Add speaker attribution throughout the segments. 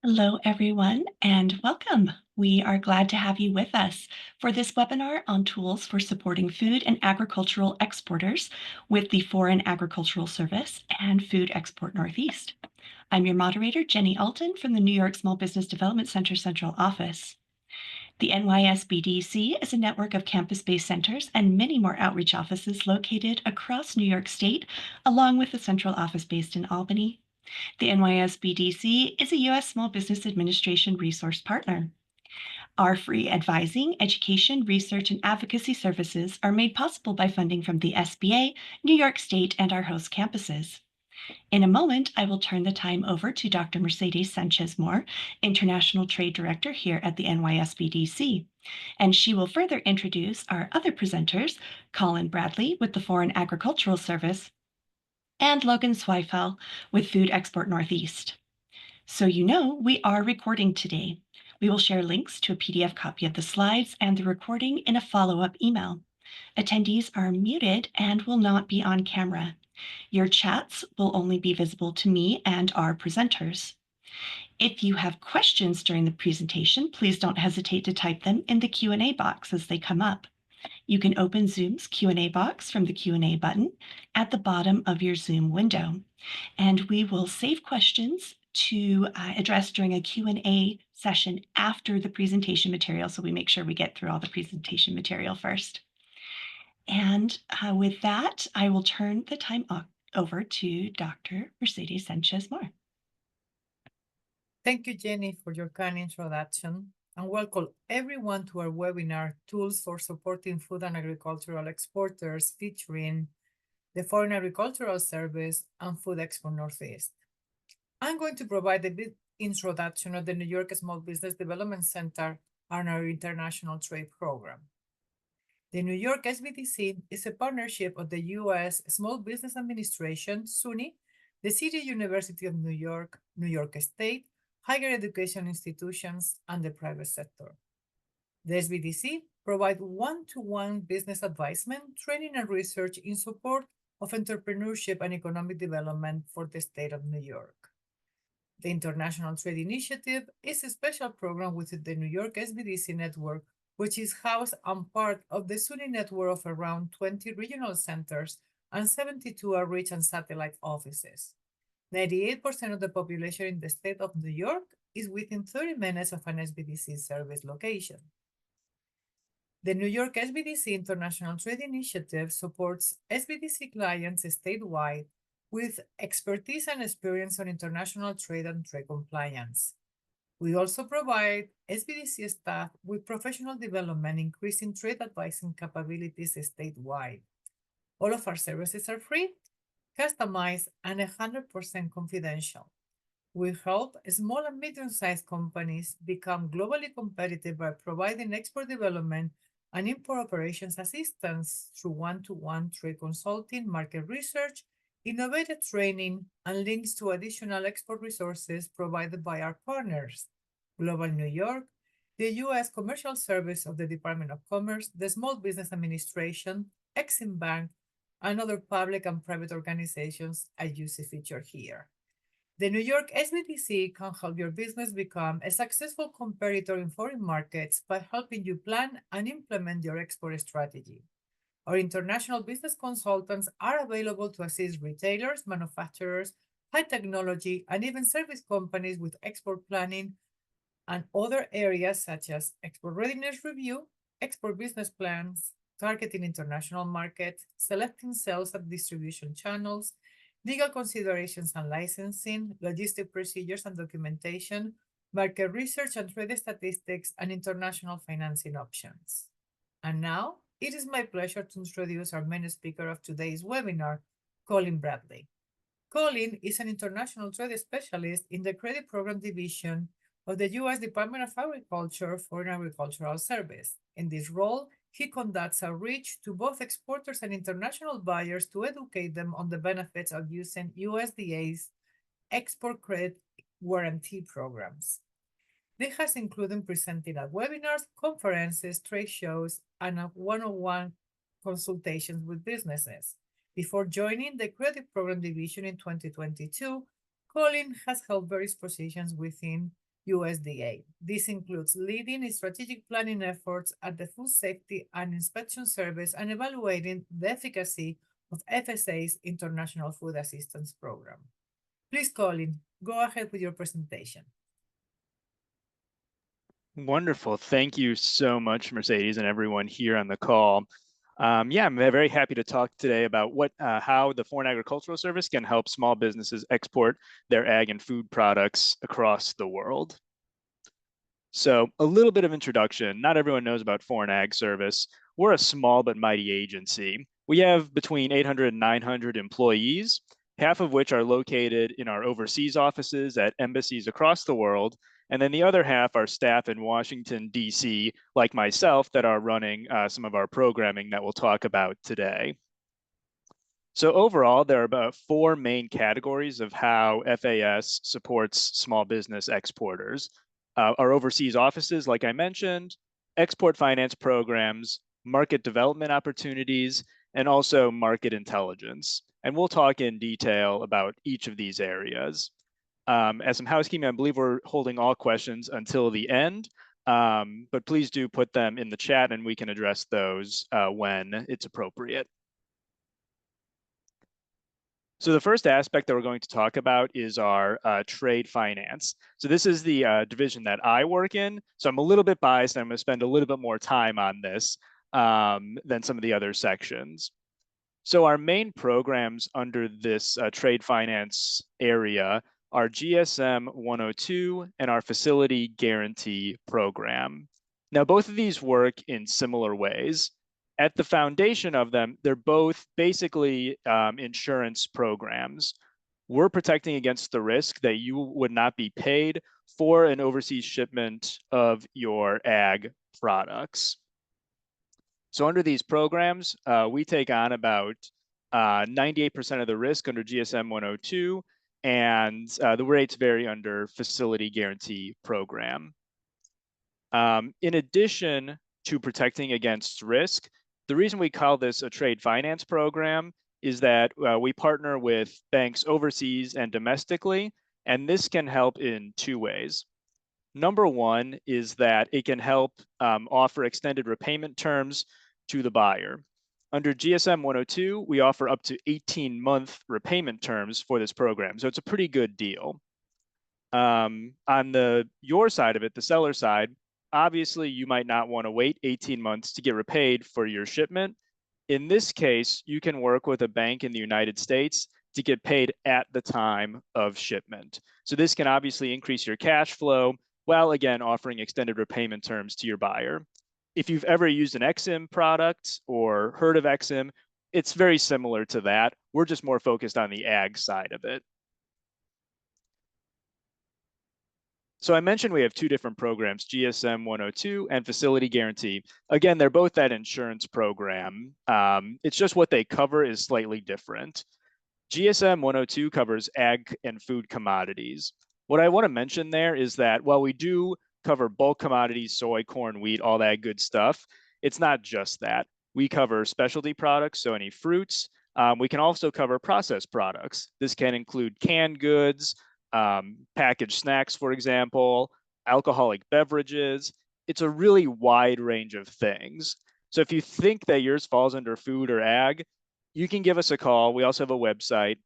Speaker 1: Hello, everyone, and welcome. We are glad to have you with us for this webinar on tools for supporting food and agricultural exporters with the Foreign Agricultural Service and Food Export Northeast. I'm your moderator, Jenny Alton from the New York Small Business Development Center Central Office. The NYSBDC is a network of campus-based centers and many more outreach offices located across New York State, along with the central office based in Albany. The NYSBDC is a U.S. Small Business Administration resource partner. Our free advising, education, research, and advocacy services are made possible by funding from the SBA, New York State, and our host campuses. In a moment, I will turn the time over to Dr. Mercedes Sanchez-Moore, International Trade Director here at the NYSBDC, and she will further introduce our other presenters, Collin Bradley with the Foreign Agricultural Service, and Logan Zweifel with Food Export Northeast. So you know we are recording today. We will share links to a PDF copy of the slides and the recording in a follow-up email. Attendees are muted and will not be on camera. Your chats will only be visible to me and our presenters. If you have questions during the presentation, please don't hesitate to type them in the Q&A box as they come up. You can open Zoom's Q&A box from the Q&A button at the bottom of your Zoom window, and we will save questions to address during a Q&A session after the presentation material, so we make sure we get through all the presentation material first. And with that, I will turn the time over to Dr. Mercedes Sanchez-Moore.
Speaker 2: Thank you, Jenny, for your kind introduction, and welcome everyone to our webinar, Tools for Supporting Food and Agricultural Exporters, featuring the Foreign Agricultural Service and Food Export Northeast. I'm going to provide a bit introduction of the New York Small Business Development Center and our international trade program. The New York SBDC is a partnership of the U.S. Small Business Administration, SUNY, the City University of New York, New York State, higher education institutions, and the private sector. The SBDC provides one-to-one business advisement, training, and research in support of entrepreneurship and economic development for the state of New York. The International Trade Initiative is a special program within the New York SBDC network, which is housed and part of the SUNY network of around 20 regional centers and 72 outreach and satellite offices. 98% of the population in the state of New York is within 30 minutes of an SBDC service location. The New York SBDC International Trade Initiative supports SBDC clients statewide with expertise and experience on international trade and trade compliance. We also provide SBDC staff with professional development, increasing trade advising capabilities statewide. All of our services are free, customized, and 100% confidential. We help small and medium-sized companies become globally competitive by providing export development and import operations assistance through one-to-one trade consulting, market research, innovative training, and links to additional export resources provided by our partners, Global New York, the U.S. Commercial Service of the Department of Commerce, the Small Business Administration, Exim Bank, and other public and private organizations as you see featured here. The New York SBDC can help your business become a successful competitor in foreign markets by helping you plan and implement your export strategy. Our international business consultants are available to assist retailers, manufacturers, high technology, and even service companies with export planning and other areas such as export readiness review, export business plans, targeting international markets, selecting sales and distribution channels, legal considerations and licensing, logistic procedures and documentation, market research and trade statistics, and international financing options. And now, it is my pleasure to introduce our main speaker of today's webinar, Collin Bradley. Collin is an international trade specialist in the Credit Program Division of the U.S. Department of Agriculture Foreign Agricultural Service. In this role, he conducts outreach to both exporters and international buyers to educate them on the benefits of using USDA's export credit guarantee programs. This has included presenting at webinars, conferences, trade shows, and one-on-one consultations with businesses. Before joining the Credit Program Division in 2022, Collin has held various positions within USDA. This includes leading strategic planning efforts at the Food Safety and Inspection Service and evaluating the efficacy of FSA's International Food Assistance Program. Please, Collin, go ahead with your presentation.
Speaker 3: Wonderful. Thank you so much, Mercedes, and everyone here on the call. Yeah, I'm very happy to talk today about how the Foreign Agricultural Service can help small businesses export their ag and food products across the world. So a little bit of introduction. Not everyone knows about Foreign Ag Service. We're a small but mighty agency. We have between 800 and 900 employees, half of which are located in our overseas offices at embassies across the world. And then the other half are staff in Washington, D.C., like myself, that are running some of our programming that we'll talk about today. So overall, there are about 4 main categories of how FAS supports small business exporters. Our overseas offices, like I mentioned, export finance programs, market development opportunities, and also market intelligence. And we'll talk in detail about each of these areas. As some housekeeping, I believe we're holding all questions until the end, but please do put them in the chat and we can address those when it's appropriate. So the first aspect that we're going to talk about is our trade finance. So this is the division that I work in. So I'm a little bit biased, and I'm going to spend a little bit more time on this than some of the other sections. So our main programs under this trade finance area are GSM 102 and our facility guarantee program. Now, both of these work in similar ways. At the foundation of them, they're both basically insurance programs. We're protecting against the risk that you would not be paid for an overseas shipment of your ag products. So under these programs, we take on about 98% of the risk under GSM 102, and the rates vary under facility guarantee program. In addition to protecting against risk, the reason we call this a trade finance program is that we partner with banks overseas and domestically, and this can help in 2 ways. Number one is that it can help offer extended repayment terms to the buyer. Under GSM 102, we offer up to 18-month repayment terms for this program, so it's a pretty good deal. On your side of it, the seller side, obviously you might not want to wait 18 months to get repaid for your shipment. In this case, you can work with a bank in the United States to get paid at the time of shipment. So this can obviously increase your cash flow while again offering extended repayment terms to your buyer. If you've ever used an EXIM product or heard of EXIM, it's very similar to that. We're just more focused on the ag side of it. So I mentioned we have 2 different programs, GSM 102 and Facility Guarantee. Again, they're both that insurance program. It's just what they cover is slightly different. GSM 102 covers ag and food commodities. What I want to mention there is that while we do cover bulk commodities, soy, corn, wheat, all that good stuff, it's not just that. We cover specialty products, so any fruits. We can also cover processed products. This can include canned goods, packaged snacks, for example, alcoholic beverages. It's a really wide range of things. So if you think that yours falls under food or ag, you can give us a call. We also have a website.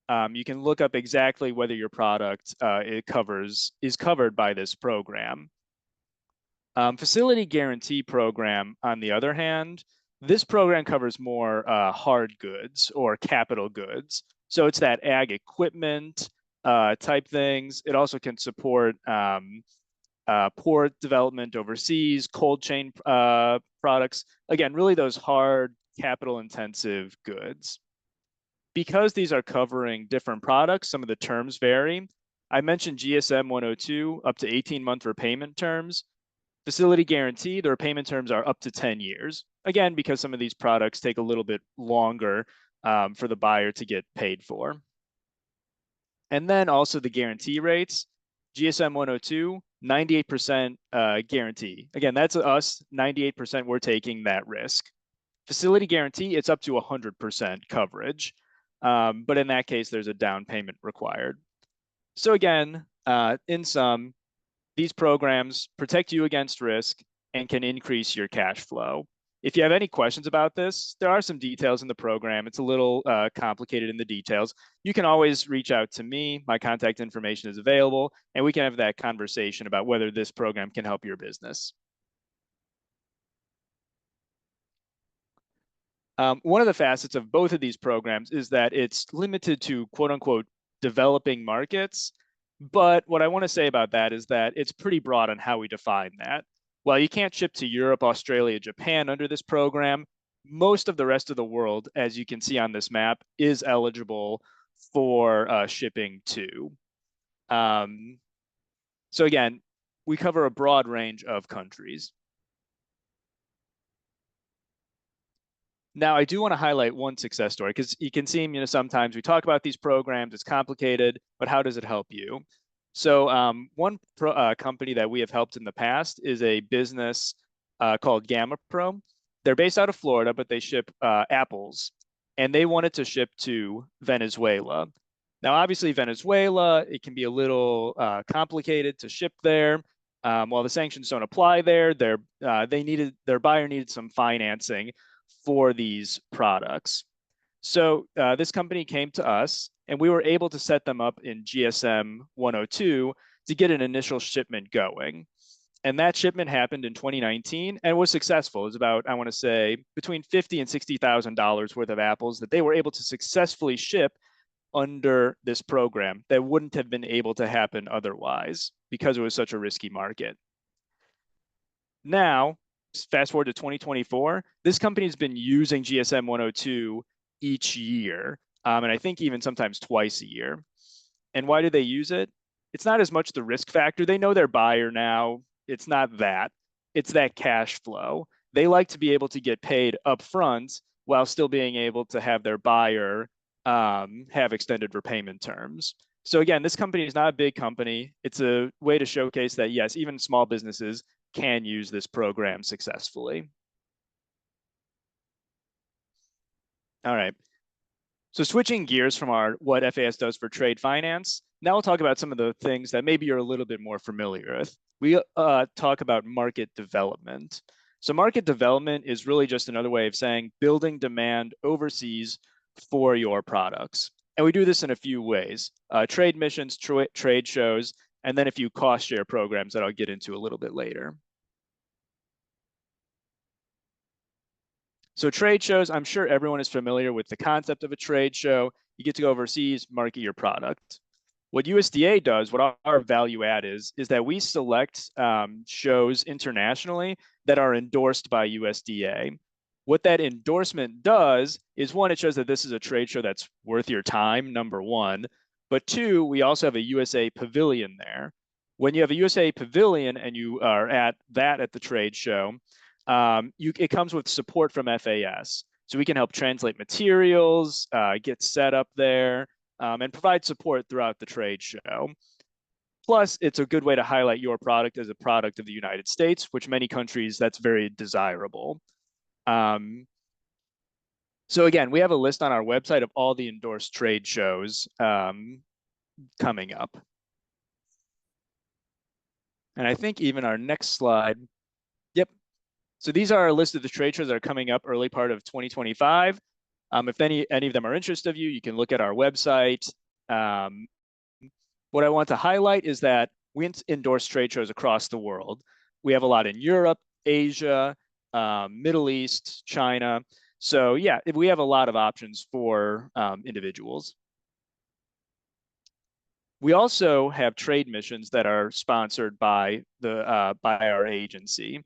Speaker 3: You can look up exactly whether your product is covered by this program. Facility Guarantee Program, on the other hand, this program covers more hard goods or capital goods. So it's that ag equipment type things. It also can support port development overseas, cold chain products. Again, really those hard capital intensive goods. Because these are covering different products, some of the terms vary. I mentioned GSM 102, up to 18-month repayment terms. Facility Guarantee, the repayment terms are up to 10 years. Again, because some of these products take a little bit longer for the buyer to get paid for. And then also the guarantee rates. GSM 102, 98% guarantee. Again, that's us, 98% we're taking that risk. Facility Guarantee, it's up to 100% coverage. But in that case, there's a down payment required. So again, in sum, these programs protect you against risk and can increase your cash flow. If you have any questions about this, there are some details in the program. It's a little complicated in the details. You can always reach out to me. My contact information is available, and we can have that conversation about whether this program can help your business. One of the facets of both of these programs is that it's limited to quote unquote developing markets. But what I want to say about that is that it's pretty broad on how we define that. While you can't ship to Europe, Australia, Japan under this program, most of the rest of the world, as you can see on this map, is eligible for shipping to. So again, we cover a broad range of countries. Now, I do want to highlight one success story because you can see, sometimes we talk about these programs, it's complicated, but how does it help you? So one company that we have helped in the past is a business called Gamma Pro. They're based out of Florida, but they ship apples, and they wanted to ship to Venezuela. Now, obviously, Venezuela, it can be a little complicated to ship there. While the sanctions don't apply there, their buyer needed some financing for these products. So this company came to us, and we were able to set them up in GSM 102 to get an initial shipment going. And that shipment happened in 2019 and was successful. It was about, I want to say, between $50,000 and $60,000 worth of apples that they were able to successfully ship under this program that wouldn't have been able to happen otherwise because it was such a risky market. Now, fast forward to 2024, this company has been using GSM 102 each year, and I think even sometimes twice a year. And why do they use it? It's not as much the risk factor. They know their buyer now. It's not that. It's that cash flow. They like to be able to get paid upfront while still being able to have their buyer have extended repayment terms. So again, this company is not a big company. It's a way to showcase that, yes, even small businesses can use this program successfully. All right. So switching gears from what FAS does for trade finance, now we'll talk about some of the things that maybe you're a little bit more familiar with. We talk about market development. So market development is really just another way of saying building demand overseas for your products. And we do this in a few ways, trade missions, trade shows, and then a few cost share programs that I'll get into a little bit later. So trade shows, I'm sure everyone is familiar with the concept of a trade show. You get to go overseas, market your product. What USDA does, what our value add is that we select shows internationally that are endorsed by USDA. What that endorsement does is, one, it shows that this is a trade show that's worth your time, number one. But two, we also have a USA pavilion there. When you have a USA pavilion and you are at the trade show, it comes with support from FAS. So we can help translate materials, get set up there, and provide support throughout the trade show. Plus, it's a good way to highlight your product as a product of the United States, which many countries, that's very desirable. So again, we have a list on our website of all the endorsed trade shows coming up. And I think even our next slide, yep. So these are a list of the trade shows that are coming up early part of 2025. If any of them are interest of you, you can look at our website. What I want to highlight is that we endorse trade shows across the world. We have a lot in Europe, Asia, Middle East, China. So yeah, we have a lot of options for individuals. We also have trade missions that are sponsored by our agency.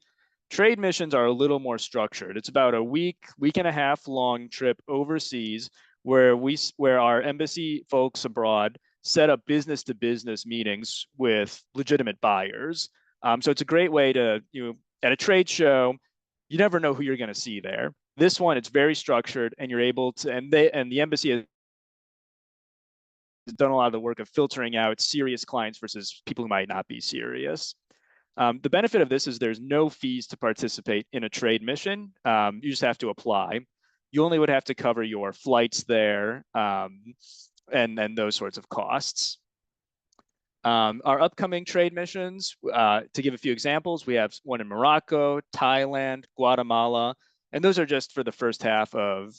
Speaker 3: Trade missions are a little more structured. It's about a week and a half long trip overseas where our embassy folks abroad set up business to business meetings with legitimate buyers. So it's a great way to, at a trade show, you never know who you're going to see there. This one, it's very structured, and you're able to, and the embassy has done a lot of the work of filtering out serious clients versus people who might not be serious. The benefit of this is there's no fees to participate in a trade mission. You just have to apply. You only would have to cover your flights there and those sorts of costs. Our upcoming trade missions, to give a few examples, we have one in Morocco, Thailand, Guatemala, and those are just for the first half of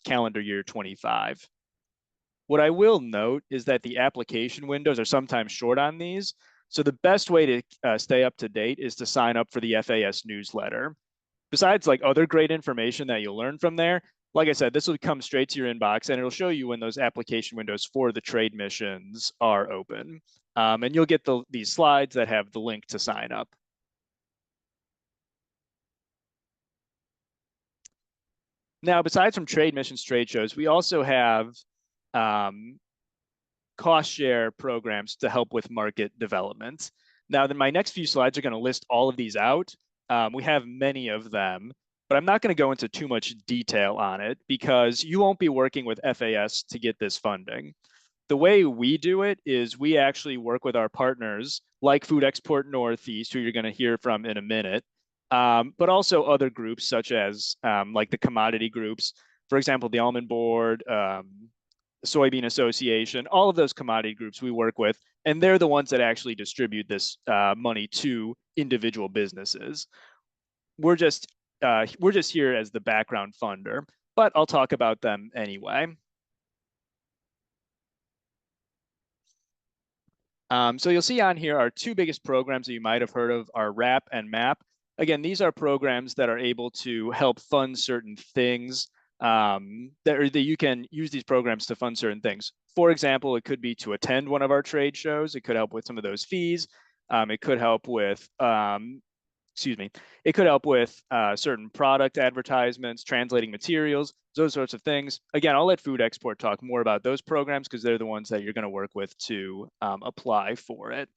Speaker 3: calendar year 25. What I will note is that the application windows are sometimes short on these. So the best way to stay up to date is to sign up for the FAS newsletter. Besides like other great information that you'll learn from there, like I said, this will come straight to your inbox and it'll show you when those application windows for the trade missions are open. And you'll get these slides that have the link to sign up. Now, besides from trade missions, trade shows, we also have cost share programs to help with market development. Now, my next few slides are going to list all of these out. We have many of them, but I'm not going to go into too much detail on it because you won't be working with FAS to get this funding. The way we do it is we actually work with our partners like Food Export Northeast, who you're going to hear from in a minute, but also other groups such as like the commodity groups, for example, the Almond Board, Soybean Association, all of those commodity groups we work with, and they're the ones that actually distribute this money to individual businesses. We're just here as the background funder, but I'll talk about them anyway. So you'll see on here our two biggest programs that you might have heard of are RAP and MAP. Again, these are programs that are able to help fund certain things that you can use these programs to fund certain things. For example, it could be to attend one of our trade shows. It could help with some of those fees. It could help with it could help with certain product advertisements, translating materials, those sorts of things. Again, I'll let Food Export talk more about those programs because they're the ones that you're going to work with to apply for it.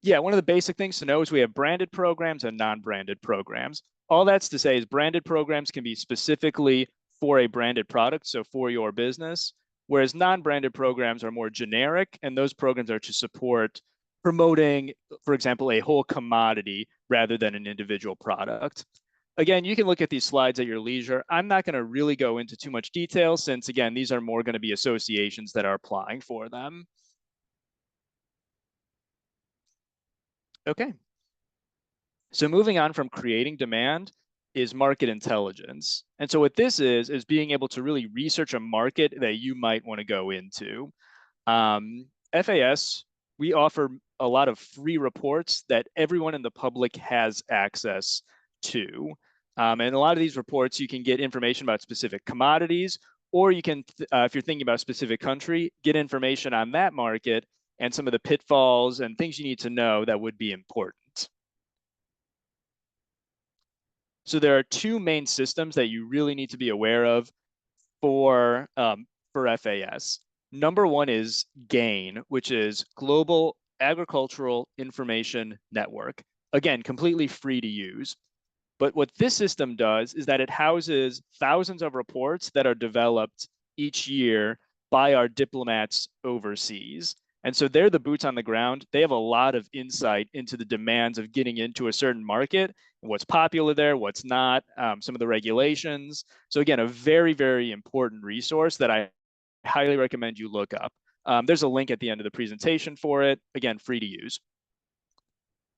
Speaker 3: Yeah, one of the basic things to know is we have branded programs and non-branded programs. All that's to say is branded programs can be specifically for a branded product, so for your business, whereas non-branded programs are more generic, and those programs are to support promoting, for example, a whole commodity rather than an individual product. Again, you can look at these slides at your leisure. I'm not going to really go into too much detail since, again, these are more going to be associations that are applying for them. Okay. So moving on from creating demand is market intelligence. And so what this is being able to really research a market that you might want to go into. FAS, we offer a lot of free reports that everyone in the public has access to. And a lot of these reports, you can get information about specific commodities, or you can, if you're thinking about a specific country, get information on that market and some of the pitfalls and things you need to know that would be important. So there are two main systems that you really need to be aware of for FAS. Number one is GAIN, which is Global Agricultural Information Network. Again, completely free to use. But what this system does is that it houses thousands of reports that are developed each year by our diplomats overseas. And so they're the boots on the ground. They have a lot of insight into the demands of getting into a certain market, what's popular there, what's not, some of the regulations. So again, a very, very important resource that I highly recommend you look up. There's a link at the end of the presentation for it. Again, free to use.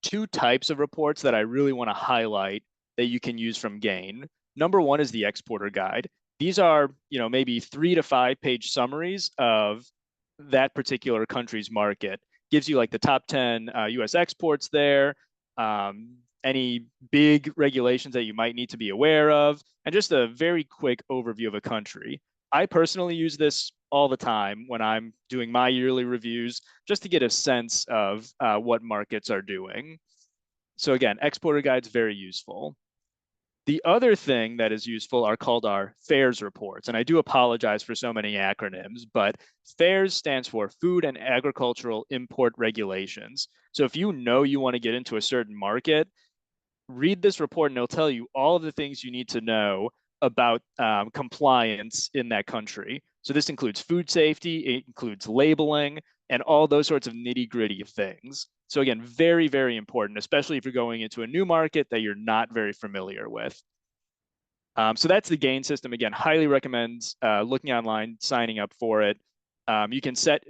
Speaker 3: Two types of reports that I really want to highlight that you can use from GAIN. Number one is the exporter guide. These are, maybe 3 to 5 page summaries of that particular country's market. Gives you like the top 10 US exports there, any big regulations that you might need to be aware of, and just a very quick overview of a country. I personally use this all the time when I'm doing my yearly reviews, just to get a sense of what markets are doing. So again, exporter guides, very useful. The other thing that is useful are called our FAIRS reports. And I do apologize for so many acronyms, but FAIRS stands for Food and Agricultural Import Regulations. So if you know you want to get into a certain market, read this report and it'll tell you all of the things you need to know about compliance in that country. So this includes food safety, it includes labeling, and all those sorts of nitty-gritty things. So again, very, very important, especially if you're going into a new market that you're not very familiar with. So that's the GAIN system. Again, highly recommend looking online, signing up for it. You can set,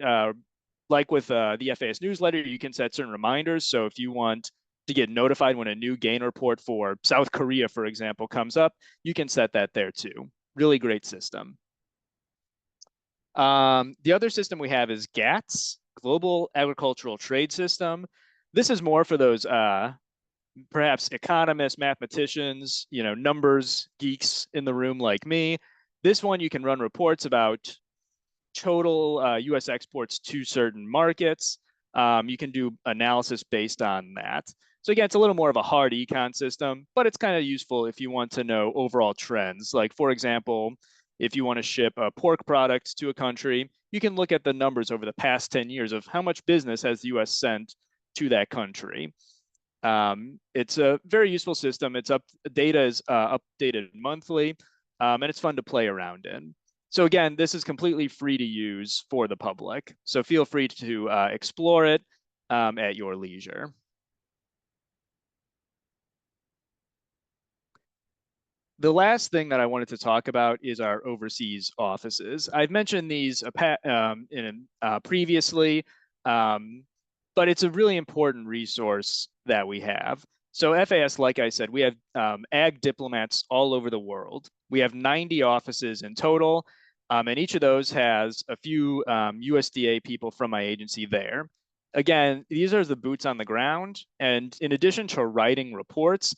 Speaker 3: like with the FAS newsletter, you can set certain reminders. So if you want to get notified when a new gain report for South Korea, for example, comes up, you can set that there too. Really great system. The other system we have is GATS, Global Agricultural Trade System. This is more for those perhaps economists, mathematicians, numbers geeks in the room like me. This one you can run reports about total US exports to certain markets. You can do analysis based on that. So again, it's a little more of a hard econ system, but it's kind of useful if you want to know overall trends. Like, for example, if you want to ship a pork product to a country, you can look at the numbers over the past 10 years of how much business has the US sent to that country. It's a very useful system. Data is updated monthly, and it's fun to play around in. So again, this is completely free to use for the public. So feel free to explore it at your leisure. The last thing that I wanted to talk about is our overseas offices. I've mentioned these previously, but it's a really important resource that we have. So FAS, like I said, we have ag diplomats all over the world. We have 90 offices in total, and each of those has a few USDA people from my agency there. Again, these are the boots on the ground. And in addition to writing reports,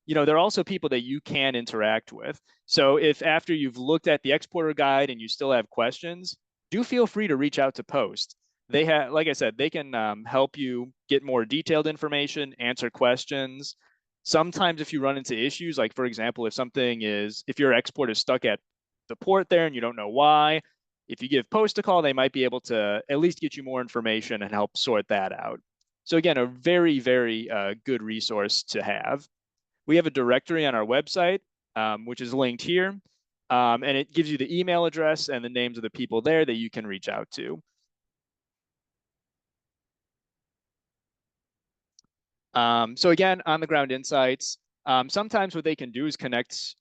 Speaker 3: there are also people that you can interact with. So if after you've looked at the exporter guide and you still have questions, do feel free to reach out to Post. They have, like I said, they can help you get more detailed information, answer questions. Sometimes if you run into issues, like for example, if your export is stuck at the port there and you don't know why, if you give Post a call, they might be able to at least get you more information and help sort that out. So again, a very, very good resource to have. We have a directory on our website, which is linked here, and it gives you the email address and the names of the people there that you can reach out to. So again, on the ground insights, sometimes what they can do is connect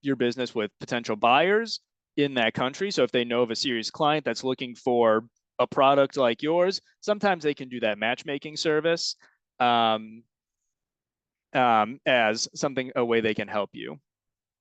Speaker 3: your business with potential buyers in that country. So if they know of a serious client that's looking for a product like yours, sometimes they can do that matchmaking service. As a way they can help you.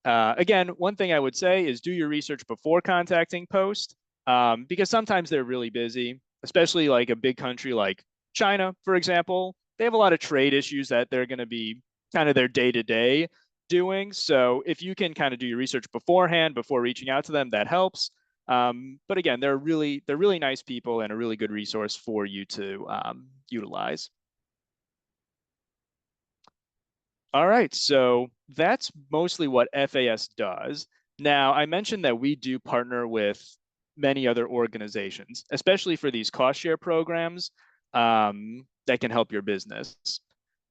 Speaker 3: Again, one thing I would say is do your research before contacting Post, because sometimes they're really busy, especially like a big country like China, for example. They have a lot of trade issues that they're going to be kind of their day-to-day doing. So if you can kind of do your research beforehand before reaching out to them, that helps. But again, they're really nice people and a really good resource for you to utilize. All right, so that's mostly what FAS does. Now, I mentioned that we do partner with many other organizations, especially for these cost share programs that can help your business.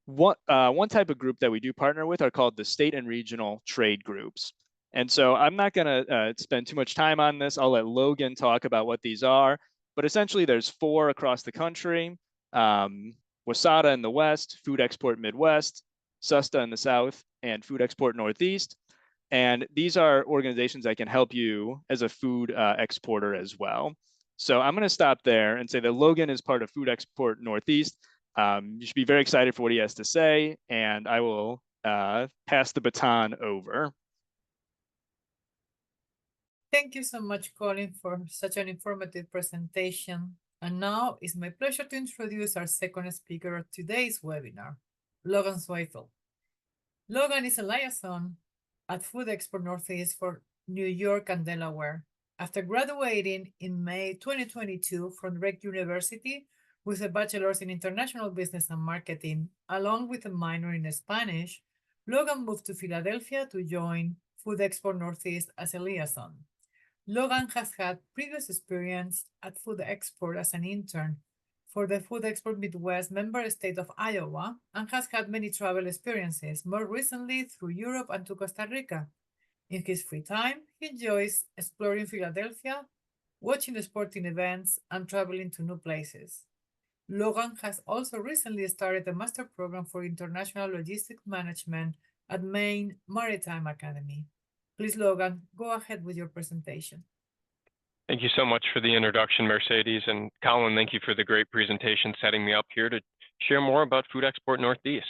Speaker 3: One type of group that we do partner with are called the state and regional trade groups. And so I'm not going to spend too much time on this. I'll let Logan talk about what these are. But essentially, there's 4 across the country. WASADA in the West, Food Export Midwest, SUSTA in the South, and Food Export Northeast. And these are organizations that can help you as a food exporter as well. So I'm going to stop there and say that Logan is part of Food Export Northeast. You should be very excited for what he has to say, and I will pass the baton over.
Speaker 2: Thank you so much, Collin, for such an informative presentation. And now it's my pleasure to introduce our second speaker of today's webinar, Logan Zweifel. Logan is a liaison at Food Export Northeast for New York and Delaware. After graduating in May 2022 from Drake University with a bachelor's in international business and marketing, along with a minor in Spanish, Logan moved to Philadelphia to join Food Export Northeast as a liaison. Logan has had previous experience at Food Export as an intern for the Food Export Midwest member state of Iowa and has had many travel experiences, more recently through Europe and to Costa Rica. In his free time, he enjoys exploring Philadelphia, watching the sporting events, and traveling to new places. Logan has also recently started a master program for international logistics management at Maine Maritime Academy. Please, Logan, go ahead with your presentation.
Speaker 4: Thank you so much for the introduction, Mercedes. And Collin, thank you for the great presentation setting me up here to share more about Food Export Northeast.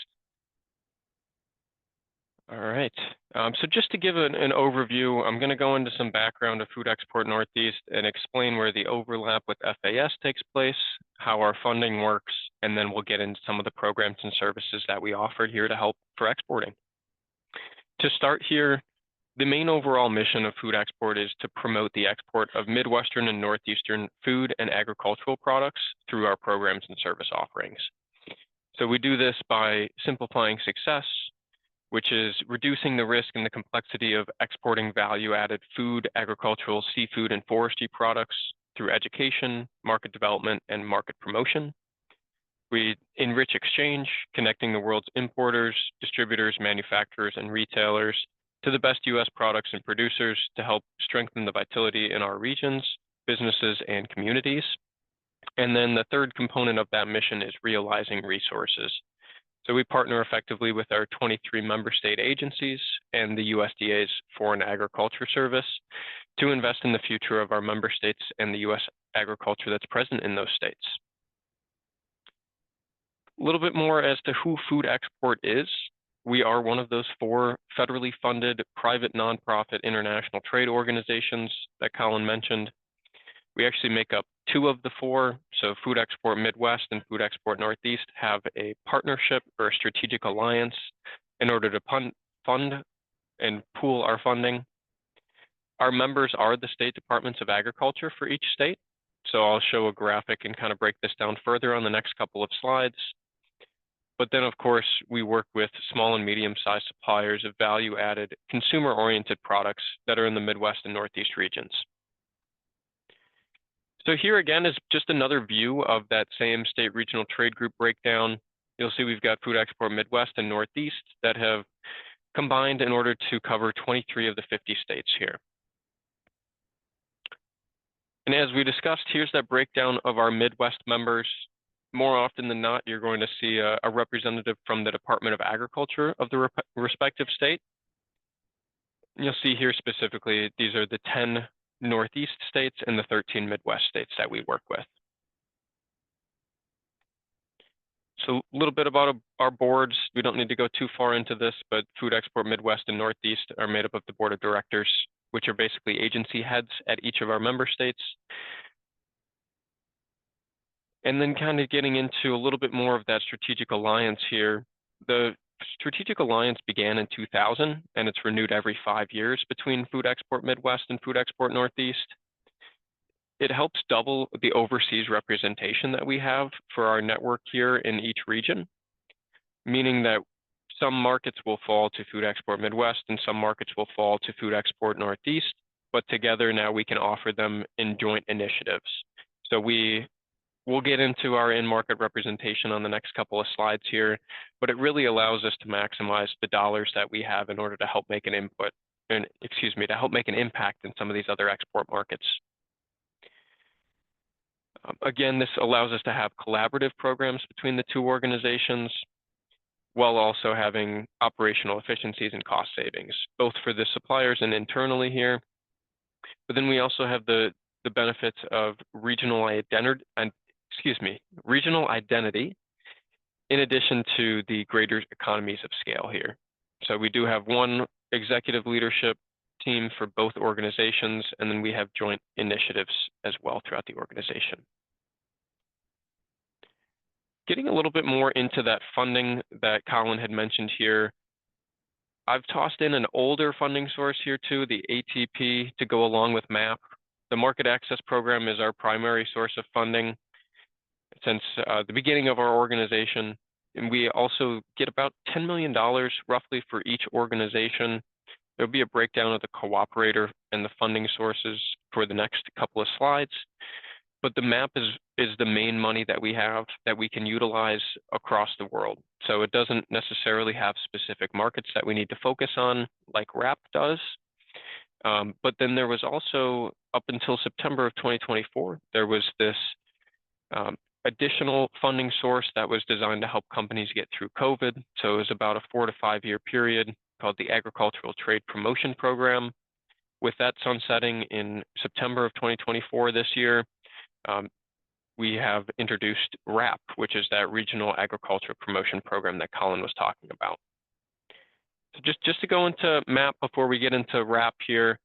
Speaker 4: All right, so just to give an overview, I'm going to go into some background of Food Export Northeast and explain where the overlap with FAS takes place, how our funding works, and then we'll get into some of the programs and services that we offered here to help for exporting. To start here, the main overall mission of Food Export is to promote the export of Midwestern and Northeastern food and agricultural products through our programs and service offerings. So we do this by simplifying success, which is reducing the risk and the complexity of exporting value-added food, agricultural, seafood, and forestry products through education, market development, and market promotion. We enrich exchange, connecting the world's importers, distributors, manufacturers, and retailers to the best U.S. products and producers to help strengthen the vitality in our regions, businesses, and communities. And then the third component of that mission is realizing resources. So we partner effectively with our 23 member state agencies and the USDA's Foreign Agriculture Service to invest in the future of our member states and the U.S. agriculture that's present in those states. A little bit more as to who Food Export is. We are one of those 4 federally funded private nonprofit international trade organizations that Collin mentioned. We actually make up 2 of the 4. So Food Export Midwest and Food Export Northeast have a partnership or a strategic alliance in order to fund and pool our funding. Our members are the state departments of agriculture for each state. So I'll show a graphic and kind of break this down further on the next couple of slides. But then, of course, we work with small and medium-sized suppliers of value-added, consumer-oriented products that are in the Midwest and Northeast regions. So here again is just another view of that same state regional trade group breakdown. You'll see we've got Food Export Midwest and Northeast that have combined in order to cover 23 of the 50 states here. And as we discussed, here's that breakdown of our Midwest members. More often than not, you're going to see a representative from the Department of Agriculture of the respective state. You'll see here specifically, these are the 10 Northeast states and the 13 Midwest states that we work with. So a little bit about our boards. We don't need to go too far into this, but Food Export Midwest and Northeast are made up of the board of directors, which are basically agency heads at each of our member states. And then kind of getting into a little bit more of that strategic alliance here. The strategic alliance began in 2000, and it's renewed every 5 years between Food Export Midwest and Food Export Northeast. It helps double the overseas representation that we have for our network here in each region, meaning that some markets will fall to Food Export Midwest and some markets will fall to Food Export Northeast, but together now we can offer them in joint initiatives. So we'll get into our in-market representation on the next couple of slides here, but it really allows us to maximize the dollars that we have in order to help make an to help make an impact in some of these other export markets. Again, this allows us to have collaborative programs between the 2 organizations while also having operational efficiencies and cost savings, both for the suppliers and internally here. But then we also have the benefits of regional identity, in addition to the greater economies of scale here. So we do have one executive leadership team for both organizations, and then we have joint initiatives as well throughout the organization. Getting a little bit more into that funding that Collin had mentioned here, I've tossed in an older funding source here too, the ATP, to go along with MAP. The Market Access Program is our primary source of funding since the beginning of our organization. And we also get about $10 million roughly for each organization. There'll be a breakdown of the cooperator and the funding sources for the next couple of slides. But the MAP is the main money that we have that we can utilize across the world. So it doesn't necessarily have specific markets that we need to focus on like RAP does. But then there was also, up until September of 2024, there was this additional funding source that was designed to help companies get through COVID. So it was about a 4 to 5 year period called the Agricultural Trade Promotion Program. With that sunsetting in September of 2024 this year, we have introduced RAP, which is that Regional Agriculture Promotion Program that Collin was talking about. So just to go into MAP before we get into RAP here,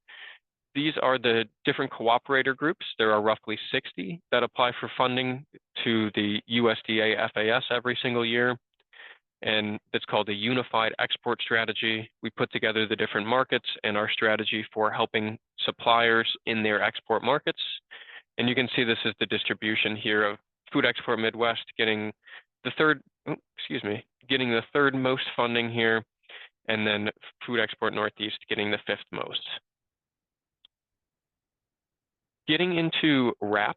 Speaker 4: these are the different cooperator groups. There are roughly 60 that apply for funding to the USDA FAS every single year. And it's called a unified export strategy. We put together the different markets and our strategy for helping suppliers in their export markets. And you can see this is the distribution here of Food Export Midwest getting the getting the third most funding here, and then Food Export Northeast getting the fifth most. Getting into RAP,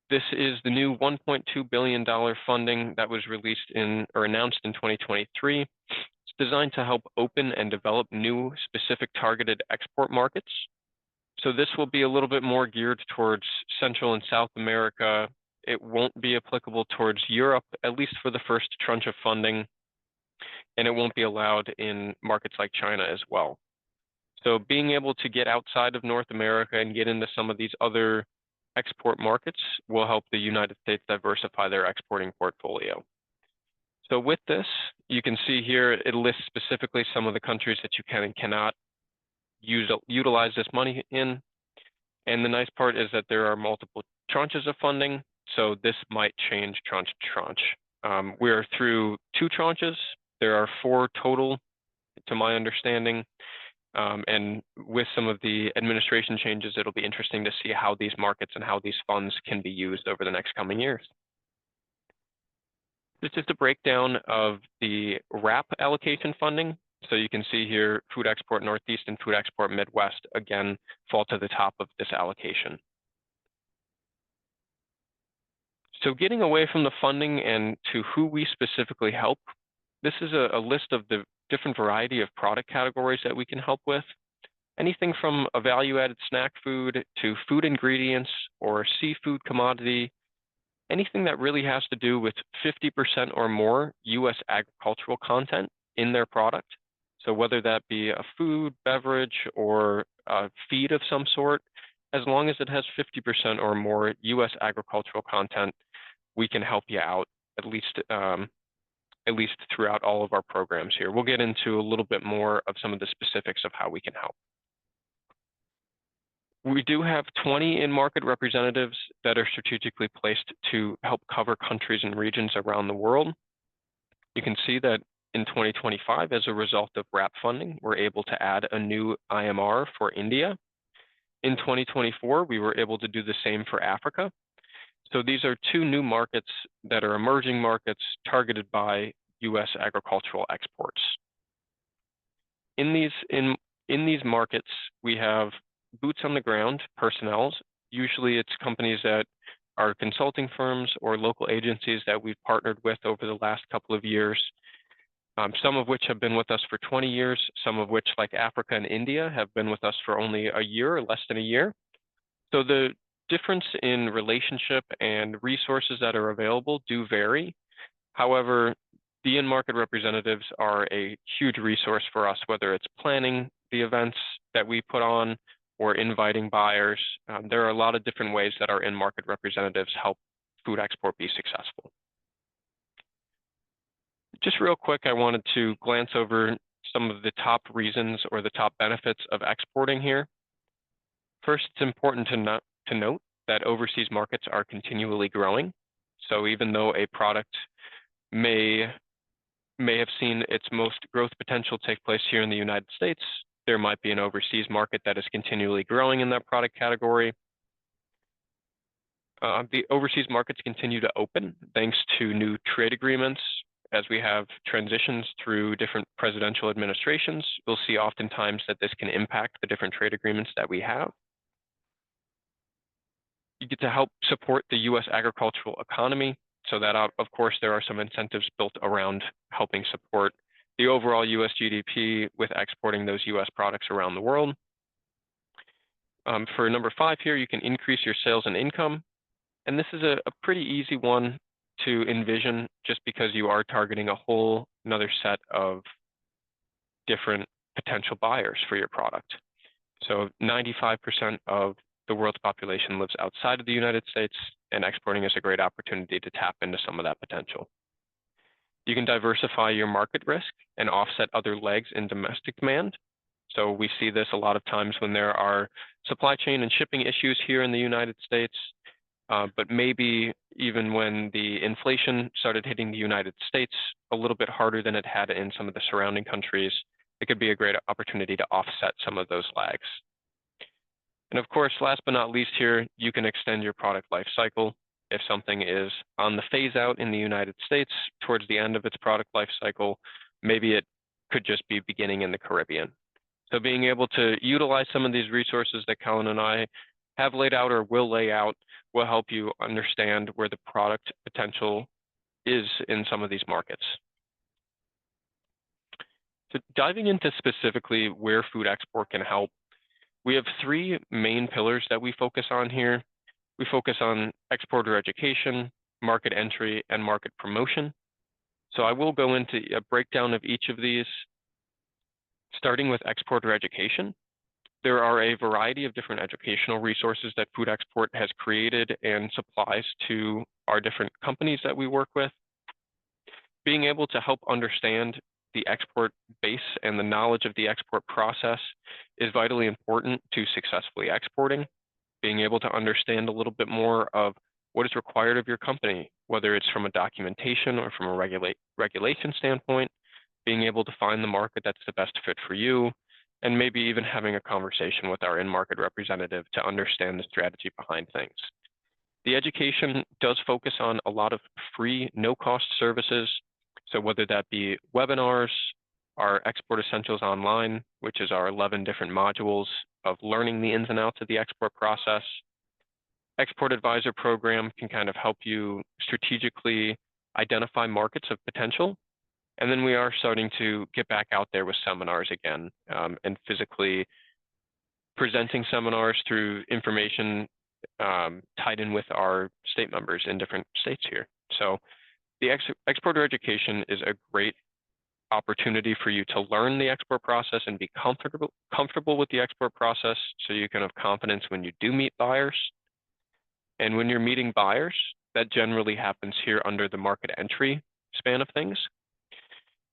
Speaker 4: this is the new $1.2 billion funding that was released or announced in 2023. It's designed to help open and develop new specific targeted export markets. So this will be a little bit more geared towards Central and South America. It won't be applicable towards Europe, at least for the first tranche of funding, and it won't be allowed in markets like China as well. So being able to get outside of North America and get into some of these other export markets will help the United States diversify their exporting portfolio. So with this, you can see here, it lists specifically some of the countries that you can and cannot utilize this money in. And the nice part is that there are multiple tranches of funding, so this might change tranche to tranche. We are through 2 tranches. There are 4 total, to my understanding. And with some of the administration changes, it'll be interesting to see how these markets and how these funds can be used over the next coming years. This is a breakdown of the RAP allocation funding. So you can see here, Food Export Northeast and Food Export Midwest, again, fall to the top of this allocation. So getting away from the funding and to who we specifically help, this is a list of the different variety of product categories that we can help with. Anything from a value-added snack food to food ingredients or seafood commodity, anything that really has to do with 50% or more U.S. agricultural content in their product. So whether that be a food, beverage, or a feed of some sort, as long as it has 50% or more U.S. agricultural content, we can help you out, at least throughout all of our programs here. We'll get into a little bit more of some of the specifics of how we can help. We do have 20 in-market representatives that are strategically placed to help cover countries and regions around the world. You can see that in 2025, as a result of RAP funding, we're able to add a new IMR for India. In 2024, we were able to do the same for Africa. So these are 2 new markets that are emerging markets targeted by U.S. agricultural exports. In these markets, we have boots on the ground personnel. Usually it's companies that are consulting firms or local agencies that we've partnered with over the last couple of years. Some of which have been with us for 20 years, some of which, like Africa and India, have been with us for only a year or less than a year. So the difference in relationship and resources that are available do vary. However, the in-market representatives are a huge resource for us, whether it's planning the events that we put on or inviting buyers. There are a lot of different ways that our in-market representatives help food export be successful. Just real quick, I wanted to glance over some of the top reasons or the top benefits of exporting here. First, it's important to note that overseas markets are continually growing. So even though a product may have seen its most growth potential take place here in the United States, there might be an overseas market that is continually growing in that product category. The overseas markets continue to open thanks to new trade agreements. As we have transitions through different presidential administrations, you'll see oftentimes that this can impact the different trade agreements that we have. You get to help support the U.S. agricultural economy, so that, of course, there are some incentives built around helping support the overall U.S. GDP with exporting those U.S. products around the world. For number 5 here, you can increase your sales and income. And this is a pretty easy one to envision just because you are targeting a whole another set of different potential buyers for your product. So 95% of the world's population lives outside of the United States, and exporting is a great opportunity to tap into some of that potential. You can diversify your market risk and offset other legs in domestic demand. So we see this a lot of times when there are supply chain and shipping issues here in the United States, but maybe even when the inflation started hitting the United States a little bit harder than it had in some of the surrounding countries, it could be a great opportunity to offset some of those lags. And of course, last but not least here, you can extend your product life cycle. If something is on the phase out in the United States towards the end of its product life cycle, maybe it could just be beginning in the Caribbean. So being able to utilize some of these resources that Collin and I have laid out or will lay out will help you understand where the product potential is in some of these markets. So diving into specifically where food export can help, we have three main pillars that we focus on here. We focus on exporter education, market entry, and market promotion. So I will go into a breakdown of each of these, starting with exporter education. There are a variety of different educational resources that Food Export has created and supplies to our different companies that we work with. Being able to help understand the export base and the knowledge of the export process is vitally important to successfully exporting. Being able to understand a little bit more of what is required of your company, whether it's from a documentation or from a regulation standpoint, being able to find the market that's the best fit for you, and maybe even having a conversation with our in-market representative to understand the strategy behind things. The education does focus on a lot of free, no-cost services. So whether that be webinars, our Export Essentials Online, which is our 11 different modules of learning the ins and outs of the export process. Export Advisor program can kind of help you strategically identify markets of potential. And then we are starting to get back out there with seminars again, and physically presenting seminars through information tied in with our state members in different states here. So the exporter education is a great opportunity for you to learn the export process and be comfortable with the export process, so you can have confidence when you do meet buyers. And when you're meeting buyers, that generally happens here under the market entry span of things.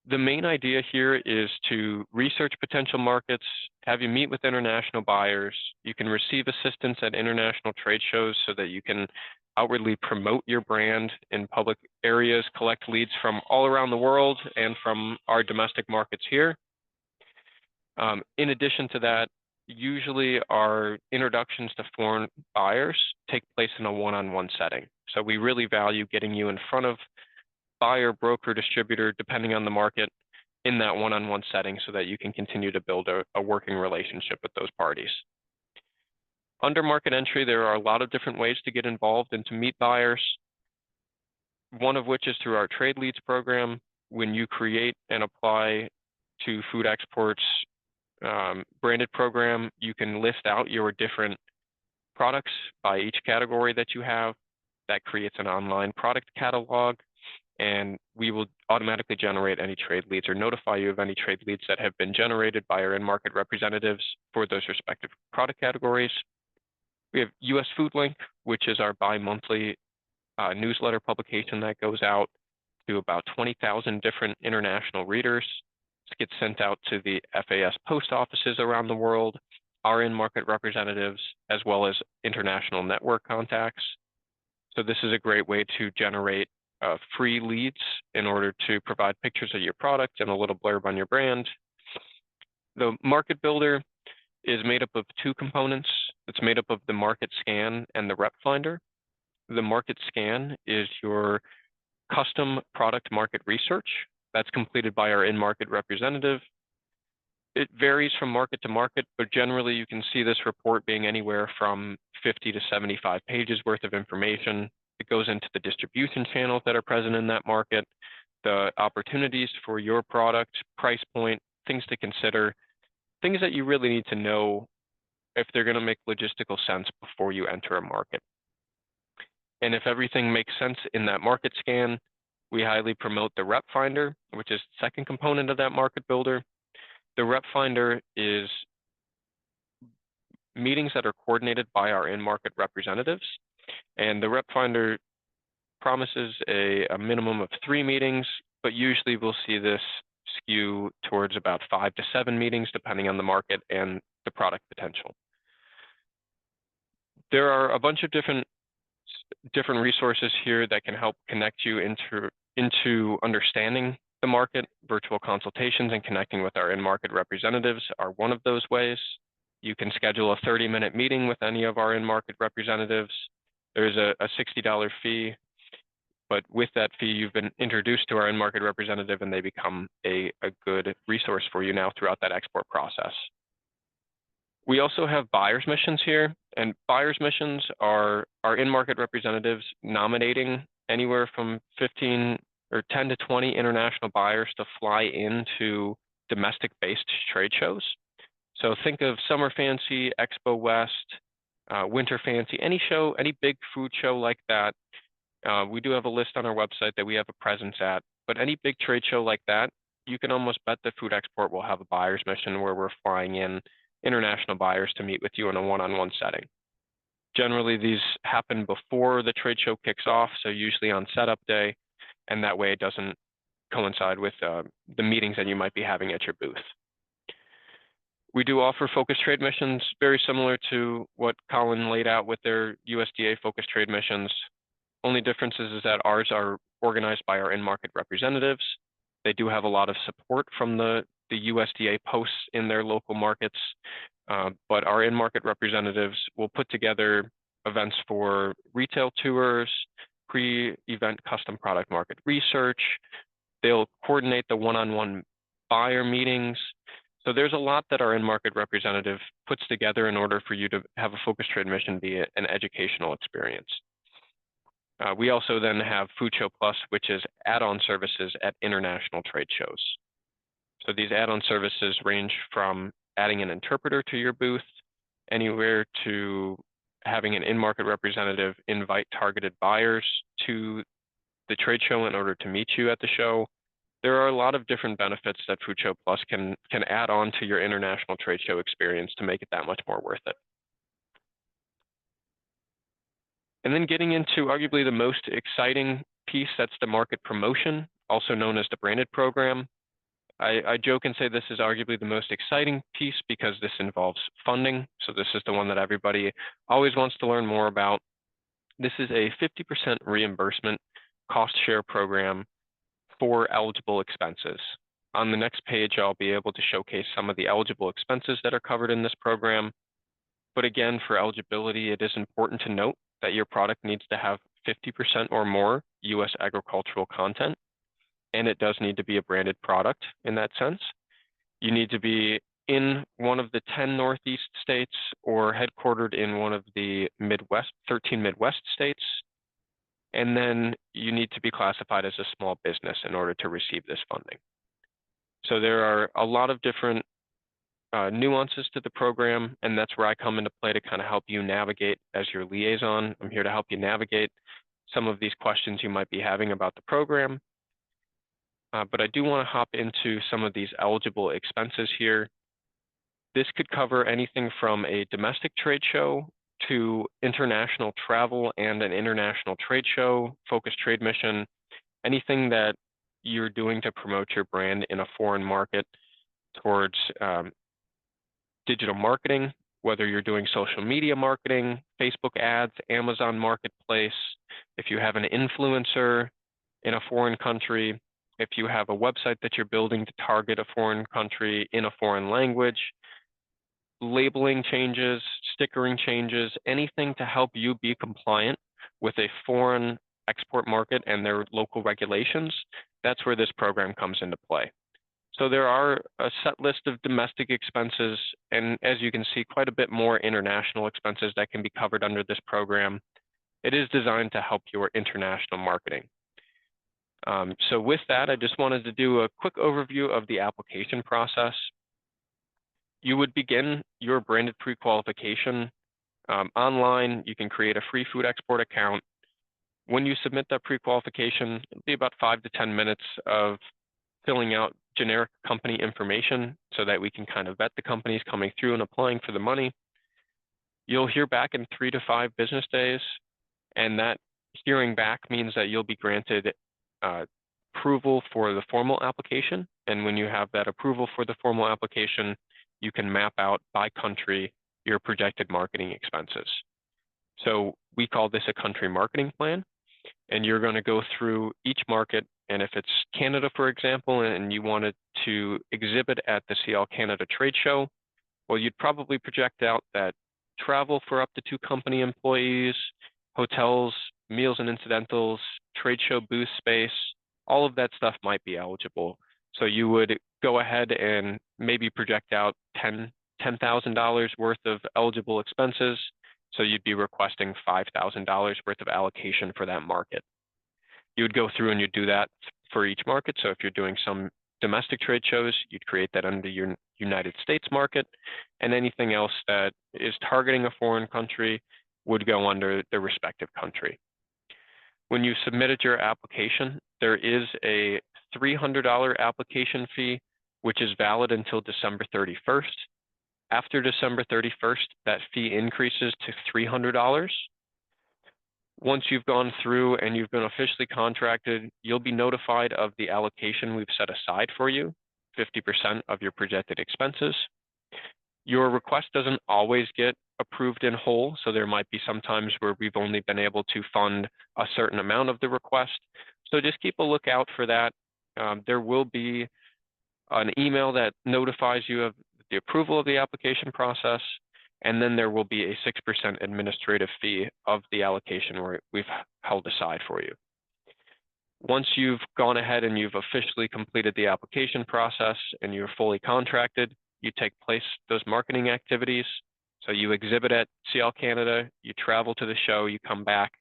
Speaker 4: The main idea here is to research potential markets, have you meet with international buyers. You can receive assistance at international trade shows so that you can outwardly promote your brand in public areas, collect leads from all around the world and from our domestic markets here. In addition to that, usually our introductions to foreign buyers take place in a one-on-one setting. So we really value getting you in front of buyer, broker, distributor, depending on the market, in that one-on-one setting so that you can continue to build a working relationship with those parties. Under market entry, there are a lot of different ways to get involved and to meet buyers, one of which is through our Trade Leads program. When you create and apply to Food Export's branded program, you can list out your different products by each category that you have. That creates an online product catalog, and we will automatically generate any trade leads or notify you of any trade leads that have been generated by our in-market representatives for those respective product categories. We have US Food Link, which is our bi-monthly newsletter publication that goes out to about 20,000 different international readers. It gets sent out to the FAS post offices around the world, our in-market representatives, as well as international network contacts. So this is a great way to generate free leads in order to provide pictures of your product and a little blurb on your brand. The market builder is made up of two components. It's made up of the market scan and the rep finder. The market scan is your custom product market research that's completed by our in-market representative. It varies from market to market, but generally you can see this report being anywhere from 50 to 75 pages worth of information. It goes into the distribution channels that are present in that market, the opportunities for your product, price point, things to consider, things that you really need to know if they're going to make logistical sense before you enter a market. And if everything makes sense in that market scan, we highly promote the rep finder, which is the second component of that market builder. The rep finder is meetings that are coordinated by our in-market representatives. And the Rep Finder promises a minimum of 3 meetings, but usually we'll see this skew towards about 5 to 7 meetings, depending on the market and the product potential. There are a bunch of different resources here that can help connect you into understanding the market. Virtual consultations and connecting with our in-market representatives are one of those ways. You can schedule a 30-minute meeting with any of our in-market representatives. There's a $60 fee, but with that fee, you've been introduced to our in-market representative and they become a good resource for you now throughout that export process. We also have buyer's missions here, and buyer's missions are our in-market representatives nominating anywhere from 10 to 20 international buyers to fly into domestic-based trade shows. So think of Summer Fancy, Expo West, Winter Fancy, any show, any big food show like that. We do have a list on our website that we have a presence at, but any big trade show like that, you can almost bet that Food Export will have a buyer's mission where we're flying in international buyers to meet with you in a one-on-one setting. Generally, these happen before the trade show kicks off, so usually on setup day, and that way it doesn't coincide with the meetings that you might be having at your booth. We do offer focus trade missions, very similar to what Collin laid out with their USDA focus trade missions. Only difference is that ours are organized by our in-market representatives. They do have a lot of support from the USDA posts in their local markets, but our in-market representatives will put together events for retail tours, pre-event custom product market research. They'll coordinate the one-on-one buyer meetings. So there's a lot that our in-market representative puts together in order for you to have a focus trade mission be an educational experience. We also then have Food Show Plus, which is add-on services at international trade shows. So these add-on services range from adding an interpreter to your booth, anywhere to having an in-market representative invite targeted buyers to the trade show in order to meet you at the show. There are a lot of different benefits that Food Show Plus can add on to your international trade show experience to make it that much more worth it. And then getting into arguably the most exciting piece, that's the market promotion, also known as the branded program. I joke and say this is arguably the most exciting piece because this involves funding. So this is the one that everybody always wants to learn more about. This is a 50% reimbursement cost share program for eligible expenses. On the next page, I'll be able to showcase some of the eligible expenses that are covered in this program. But again, for eligibility, it is important to note that your product needs to have 50% or more U.S. agricultural content, and it does need to be a branded product in that sense. You need to be in one of the 10 Northeast states or headquartered in one of the 13 Midwest states. And then you need to be classified as a small business in order to receive this funding. So there are a lot of different nuances to the program, and that's where I come into play to kind of help you navigate as your liaison. I'm here to help you navigate some of these questions you might be having about the program. But I do want to hop into some of these eligible expenses here. This could cover anything from a domestic trade show to international travel and an international trade show, focused trade mission, anything that you're doing to promote your brand in a foreign market towards digital marketing, whether you're doing social media marketing, Facebook ads, Amazon Marketplace, if you have an influencer in a foreign country, if you have a website that you're building to target a foreign country in a foreign language, labeling changes, stickering changes, anything to help you be compliant with a foreign export market and their local regulations, that's where this program comes into play. So there are a set list of domestic expenses, and as you can see, quite a bit more international expenses that can be covered under this program. It is designed to help your international marketing. So with that, I just wanted to do a quick overview of the application process. You would begin your branded pre-qualification online. You can create a free Food Export account. When you submit that pre-qualification, it'll be about 5 to 10 minutes of filling out generic company information so that we can kind of vet the companies coming through and applying for the money. You'll hear back in 3 to 5 business days, and that hearing back means that you'll be granted approval for the formal application. And when you have that approval for the formal application, you can map out by country your projected marketing expenses. So we call this a country marketing plan, and you're going to go through each market. And if it's Canada, for example, and you wanted to exhibit at the CL Canada trade show, well, you'd probably project out that travel for up to 2 company employees, hotels, meals and incidentals, trade show booth space, all of that stuff might be eligible. So you would go ahead and maybe project out $10,000 worth of eligible expenses. So you'd be requesting $5,000 worth of allocation for that market. You would go through and you'd do that for each market. So if you're doing some domestic trade shows, you'd create that under your United States market, and anything else that is targeting a foreign country would go under the respective country. When you submitted your application, there is a $300 application fee, which is valid until December 31st. After December 31st, that fee increases to $300. Once you've gone through and you've been officially contracted, you'll be notified of the allocation we've set aside for you, 50% of your projected expenses. Your request doesn't always get approved in whole, so there might be some times where we've only been able to fund a certain amount of the request. So just keep a lookout for that. There will be an email that notifies you of the approval of the application process, and then there will be a 6% administrative fee of the allocation where we've held aside for you. Once you've gone ahead and you've officially completed the application process and you're fully contracted, you take those marketing activities. So you exhibit at CL Canada, you travel to the show, you come back,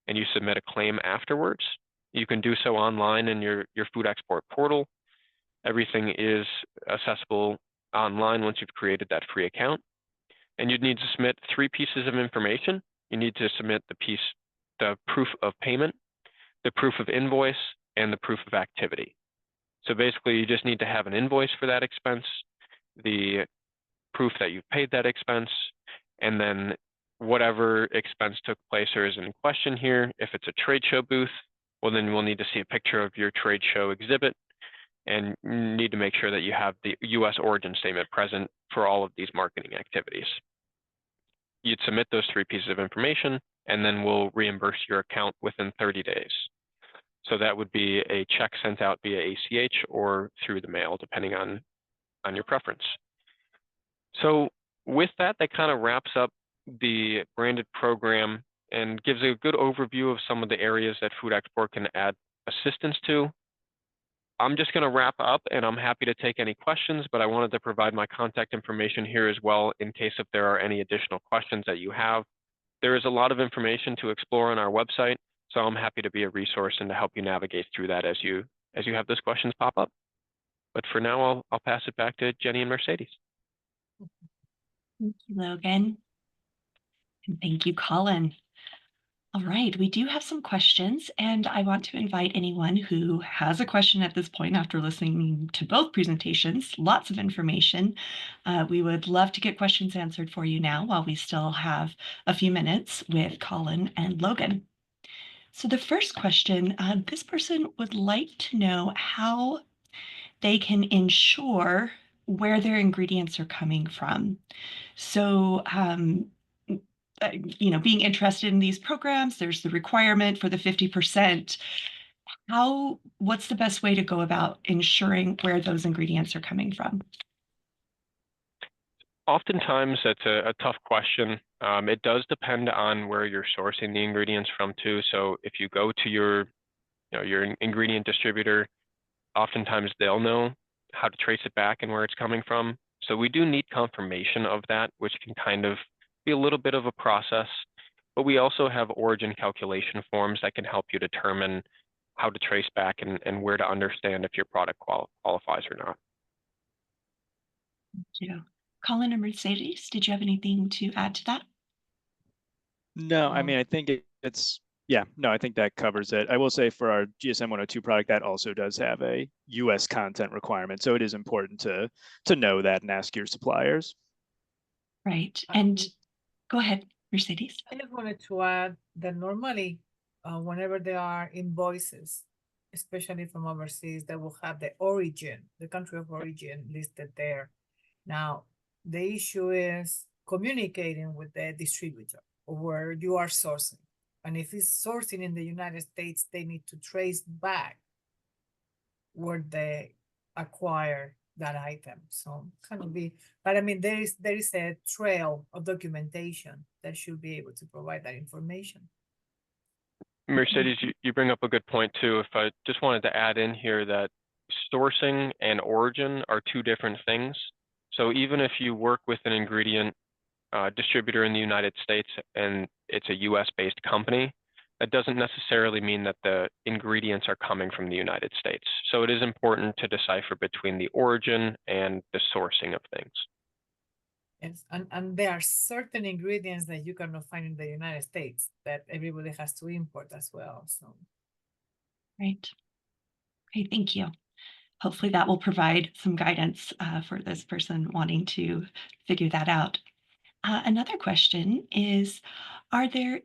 Speaker 4: and you submit a claim afterwards. You can do so online in your food export portal. Everything is accessible online once you've created that free account. And you'd need to submit 3 pieces of information. You need to submit the proof of payment, the proof of invoice, and the proof of activity. So basically, you just need to have an invoice for that expense, the proof that you've paid that expense, and then whatever expense took place or is in question here. If it's a trade show booth, well, then we'll need to see a picture of your trade show exhibit, and need to make sure that you have the U.S. origin statement present for all of these marketing activities. You'd submit those 3 pieces of information, and then we'll reimburse your account within 30 days. So that would be a check sent out via ACH or through the mail, depending on your preference. So with that, that kind of wraps up the branded program and gives a good overview of some of the areas that Food Export can add assistance to. I'm just going to wrap up, and I'm happy to take any questions, but I wanted to provide my contact information here as well in case if there are any additional questions that you have. There is a lot of information to explore on our website, so I'm happy to be a resource and to help you navigate through that as you have those questions pop up. But for now, I'll pass it back to Jenny and Mercedes.
Speaker 1: Thank you, Logan. And thank you, Collin. All right, we do have some questions, and I want to invite anyone who has a question at this point after listening to both presentations, lots of information. We would love to get questions answered for you now while we still have a few minutes with Collin and Logan. So the first question, this person would like to know how they can ensure where their ingredients are coming from. So, being interested in these programs, there's the requirement for the 50%. What's the best way to go about ensuring where those ingredients are coming from?
Speaker 4: Oftentimes, that's a tough question. It does depend on where you're sourcing the ingredients from too. So if you go to your ingredient distributor, oftentimes they'll know how to trace it back and where it's coming from. So we do need confirmation of that, which can kind of be a little bit of a process. But we also have origin calculation forms that can help you determine how to trace back and where to understand if your product qualifies or not.
Speaker 1: Thank you. Collin and Mercedes, did you have anything to add to that?
Speaker 3: No, I mean, I think I think that covers it. I will say for our GSM 102 product, that also does have a US content requirement. So it is important to know that and ask your suppliers.
Speaker 1: Right. And Go ahead, Mercedes.
Speaker 2: I just wanted to add that normally, whenever there are invoices, especially from overseas, they will have the origin, the country of origin listed there. Now, the issue is communicating with the distributor where you are sourcing. And if it's sourcing in the United States, they need to trace back where they acquire that item. So kind of be, but I mean, there is a trail of documentation that should be able to provide that information.
Speaker 4: Mercedes, you bring up a good point too. If I just wanted to add in here that sourcing and origin are two different things. So even if you work with an ingredient distributor in the United States and it's a US-based company, that doesn't necessarily mean that the ingredients are coming from the United States. So it is important to decipher between the origin and the sourcing of things.
Speaker 2: Yes, and there are certain ingredients that you cannot find in the United States that everybody has to import as well. So,
Speaker 1: Right. Okay, thank you. Hopefully that will provide some guidance for this person wanting to figure that out. Another question is, are there,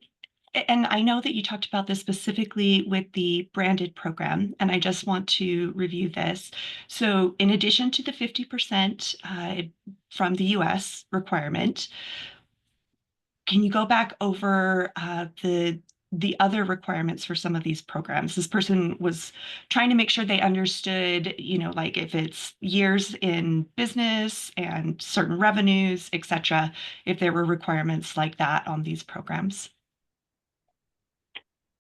Speaker 1: and I know that you talked about this specifically with the branded program, and I just want to review this. So in addition to the 50% from the US requirement, can you go back over the other requirements for some of these programs? This person was trying to make sure they understood, like if it's years in business and certain revenues, et cetera, if there were requirements like that on these programs.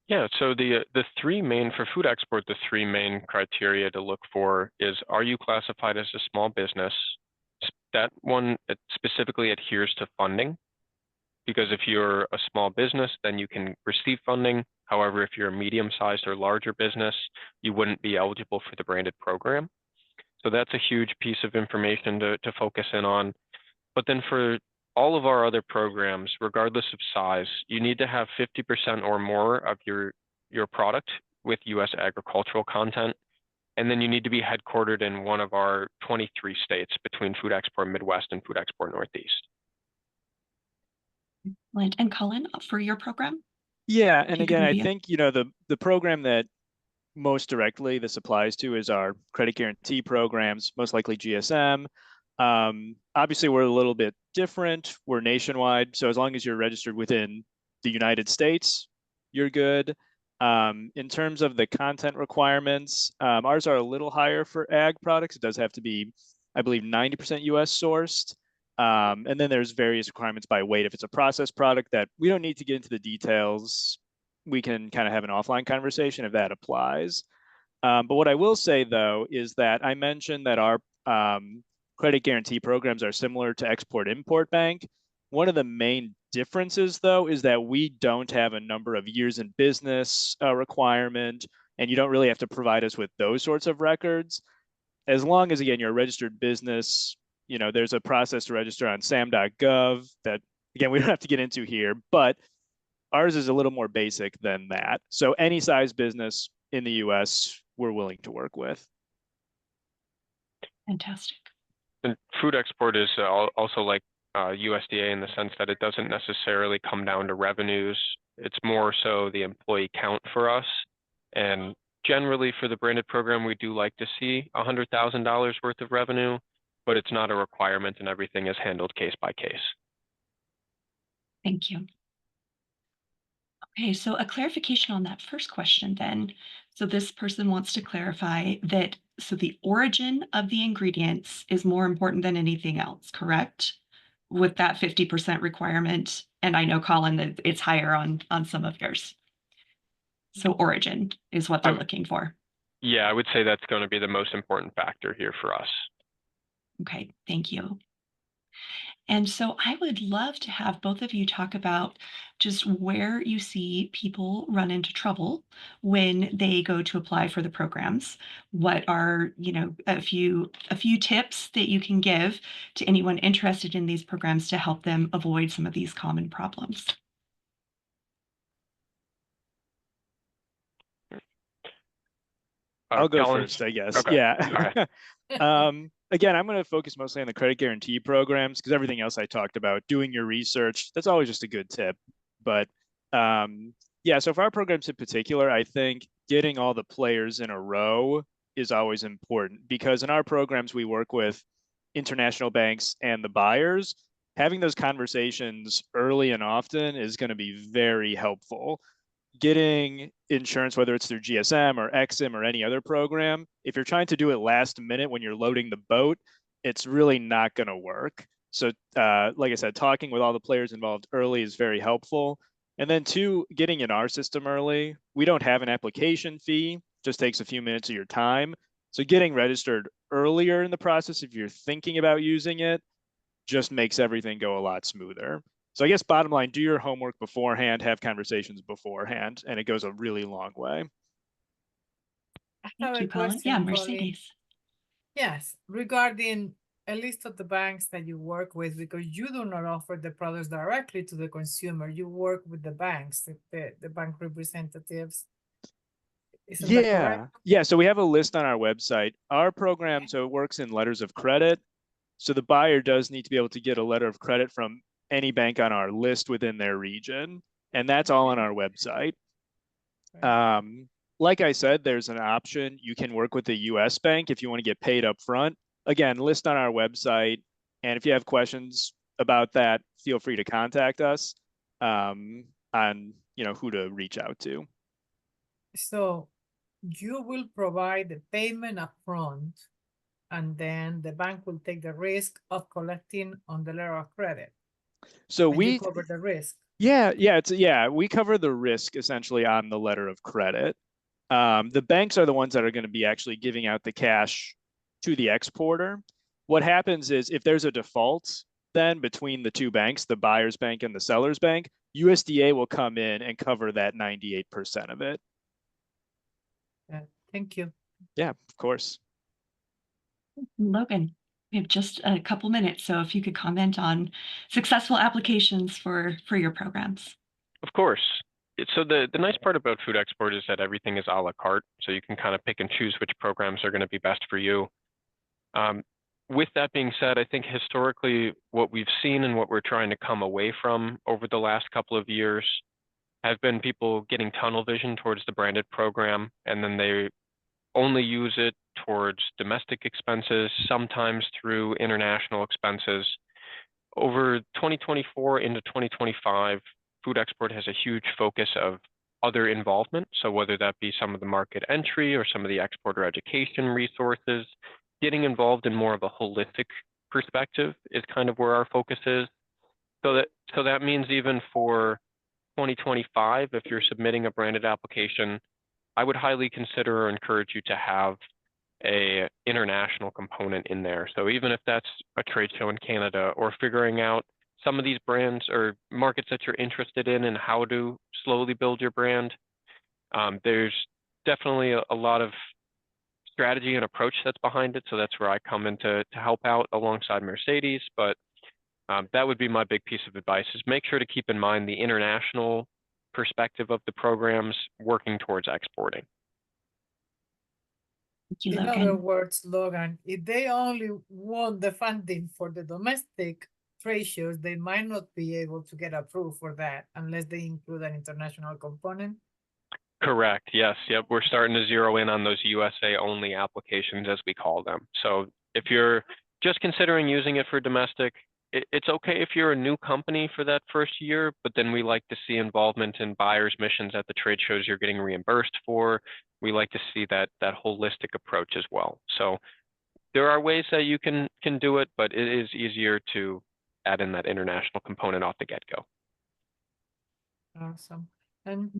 Speaker 4: Yeah, so the three main, for food export, the three main criteria to look for is, are you classified as a small business? That one, it specifically adheres to funding, because if you're a small business, then you can receive funding. However, if you're a medium-sized or larger business, you wouldn't be eligible for the branded program. So that's a huge piece of information to focus in on. But then for all of our other programs, regardless of size, you need to have 50% or more of your product with US agricultural content. And then you need to be headquartered in one of our 23 states between Food Export Midwest and Food Export Northeast.
Speaker 1: And Collin, for your program?
Speaker 3: Yeah, and again, I
Speaker 1: review.
Speaker 3: think, the program that most directly this applies to is our credit guarantee programs, most likely GSM. Obviously, we're a little bit different. We're nationwide. So as long as you're registered within the United States, you're good. In terms of the content requirements, ours are a little higher for ag products. It does have to be, I believe, 90% US sourced. And then there's various requirements by weight. If it's a processed product that we don't need to get into the details, we can kind of have an offline conversation if that applies. But what I will say, though, is that I mentioned that our credit guarantee programs are similar to Export-Import Bank. One of the main differences, though, is that we don't have a number of years in business requirement, and you don't really have to provide us with those sorts of records. As long as, again, you're a registered business, there's a process to register on sam.gov that, again, we don't have to get into here, but ours is a little more basic than that. So any size business in the US, we're willing to work with.
Speaker 1: Fantastic.
Speaker 4: And food export is also like USDA in the sense that it doesn't necessarily come down to revenues. It's more so the employee count for us. And generally for the branded program, we do like to see $100,000 worth of revenue, but it's not a requirement and everything is handled case by case.
Speaker 1: Thank you. Okay, so a clarification on that first question then. So this person wants to clarify that, so the origin of the ingredients is more important than anything else, correct? With that 50% requirement, and I know, Collin, that it's higher on some of yours. So origin is what they're looking for.
Speaker 4: Yeah, I would say that's going to be the most important factor here for us.
Speaker 1: Okay, thank you. And so I would love to have both of you talk about just where you see people run into trouble when they go to apply for the programs. What are, a few tips that you can give to anyone interested in these programs to help them avoid some of these common problems?
Speaker 3: I'll go
Speaker 4: Collin?
Speaker 3: first, I guess.
Speaker 4: Okay.
Speaker 3: Yeah.
Speaker 4: All right.
Speaker 3: Again, I'm going to focus mostly on the credit guarantee programs because everything else I talked about, doing your research, that's always just a good tip. But yeah, so for our programs in particular, I think getting all the players in a row is always important because in our programs, we work with international banks and the buyers. Having those conversations early and often is going to be very helpful. Getting insurance, whether it's through GSM or XM or any other program, if you're trying to do it last minute when you're loading the boat, it's really not going to work. So, like I said, talking with all the players involved early is very helpful. And then two, getting in our system early. We don't have an application fee, just takes a few minutes of your time. So getting registered earlier in the process, if you're thinking about using it, just makes everything go a lot smoother. So I guess bottom line, do your homework beforehand, have conversations beforehand, and it goes a really long way.
Speaker 2: I have
Speaker 1: Thank
Speaker 2: a
Speaker 1: you, Collin.
Speaker 2: question,
Speaker 1: Yeah,
Speaker 2: Collin.
Speaker 1: Mercedes.
Speaker 2: Yes, regarding a list of the banks that you work with, because you do not offer the products directly to the consumer. You work with the banks, the bank representatives. Isn't that correct?
Speaker 3: Yeah. So we have a list on our website. Our program, so it works in letters of credit. So the buyer does need to be able to get a letter of credit from any bank on our list within their region. And that's all on our website. Like I said, there's an option. You can work with the US bank if you want to get paid up front. Again, list on our website. And if you have questions about that, feel free to contact us on who to reach out to.
Speaker 2: So you will provide the payment upfront, and then the bank will take the risk of collecting on the letter of credit.
Speaker 3: So
Speaker 2: and you cover the risk.
Speaker 3: Yeah, we cover the risk essentially on the letter of credit. The banks are the ones that are going to be actually giving out the cash to the exporter. What happens is if there's a default then between the two banks, the buyer's bank and the seller's bank, USDA will come in and cover that 98% of it.
Speaker 2: Thank you.
Speaker 3: Yeah, of course.
Speaker 1: Logan, we have just a couple minutes, so if you could comment on successful applications for your programs.
Speaker 4: Of course. So the nice part about food export is that everything is a la carte, so you can kind of pick and choose which programs are going to be best for you. With that being said, I think historically what we've seen and what we're trying to come away from over the last couple of years have been people getting tunnel vision towards the branded program, and then they only use it towards domestic expenses, sometimes through international expenses. Over 2024 into 2025, food export has a huge focus of other involvement. So whether that be some of the market entry or some of the exporter education resources, getting involved in more of a holistic perspective is kind of where our focus is. So that means even for 2025, if you're submitting a branded application, I would highly consider or encourage you to have a international component in there. So even if that's a trade show in Canada or figuring out some of these brands or markets that you're interested in and how to slowly build your brand, there's definitely a lot of strategy and approach that's behind it. So that's where I come in to help out alongside Mercedes. But that would be my big piece of advice is make sure to keep in mind the international perspective of the programs working towards exporting.
Speaker 1: Thank you,
Speaker 2: In
Speaker 1: Logan.
Speaker 2: other words, Logan, if they only want the funding for the domestic trade shows, they might not be able to get approved for that unless they include an international component.
Speaker 4: Correct. Yes. Yep. We're starting to zero in on those USA only applications, as we call them. So if you're just considering using it for domestic, it's okay if you're a new company for that first year, but then we like to see involvement in buyers' missions at the trade shows you're getting reimbursed for. We like to see that holistic approach as well. So there are ways that you can do it, but it is easier to add in that international component off the get-go.
Speaker 2: Awesome. And